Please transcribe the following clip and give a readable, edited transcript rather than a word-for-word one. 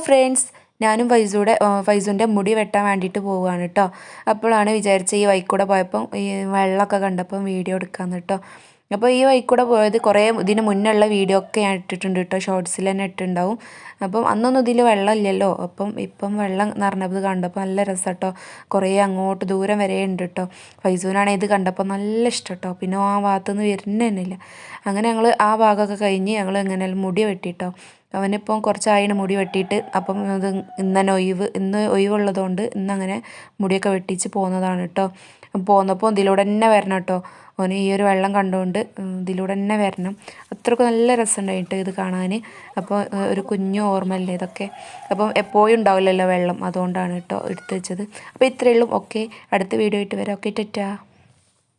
Friends, ഞാനും ഫൈസൂൻ്റെ മുടി വെട്ടാൻ വേണ്ടിയിട്ട് പോവുകയാണ് കേട്ടോ. അപ്പോഴാണ് വിചാരിച്ച ഈ വഴിക്കൂടെ പോയപ്പം ഈ വെള്ളമൊക്കെ കണ്ടപ്പം വീഡിയോ എടുക്കാമെന്ന് കേട്ടോ. അപ്പോൾ ഈ വഴിക്കൂടെ പോയത് കുറേ ഇതിന് മുന്നുള്ള വീഡിയോ ഒക്കെ ഞാൻ ഇട്ടിട്ടുണ്ട് കേട്ടോ, ഷോർട്സിൽ തന്നെ ഇട്ടിട്ടുണ്ടാവും. അപ്പം അന്നൊന്നും ഇതിൽ വെള്ളമില്ലല്ലോ, ഇപ്പം വെള്ളം നിറഞ്ഞത് കണ്ടപ്പോൾ നല്ല രസം കേട്ടോ. കുറേ അങ്ങോട്ട് ദൂരം വരെ ഉണ്ട് കേട്ടോ. ഫൈസൂനാണെങ്കിൽ ഇത് കണ്ടപ്പോൾ നല്ല ഇഷ്ടം കേട്ടോ. പിന്നെ ആ ഭാഗത്തുനിന്ന് വരുന്നില്ല. അങ്ങനെ ഞങ്ങൾ ആ ഭാഗമൊക്കെ കഴിഞ്ഞ് ഞങ്ങൾ എങ്ങനെ മുടി വെട്ടിട്ടോ. അവനിപ്പം കുറച്ചായിന് മുടി വെട്ടിയിട്ട്. അപ്പം ഇത് ഇന്ന് ഒഴിവുള്ളതുകൊണ്ട് ഇന്നങ്ങനെ മുടിയൊക്കെ വെട്ടിച്ച് പോകുന്നതാണ് കേട്ടോ. പോന്നപ്പോൾ ഇതിലൂടെ തന്നെ വരണം കേട്ടോ. അവന് ഈ ഒരു വെള്ളം കണ്ടുകൊണ്ട് ഇതിലൂടെ തന്നെ വരണം. അത്രയ്ക്ക് നല്ല രസമുണ്ടായിട്ട് ഇത് കാണാൻ. അപ്പോൾ ഒരു കുഞ്ഞു ഓർമ്മയല്ലേ ഇതൊക്കെ. അപ്പം എപ്പോഴും ഉണ്ടാവില്ലല്ലോ വെള്ളം, അതുകൊണ്ടാണ് കേട്ടോ എടുത്തു വെച്ചത്. അപ്പോൾ ഇത്രയേ ഉള്ളൂ. ഓക്കെ, അടുത്ത വീഡിയോ ആയിട്ട് വരാം. ഓക്കെ, ടാറ്റാ.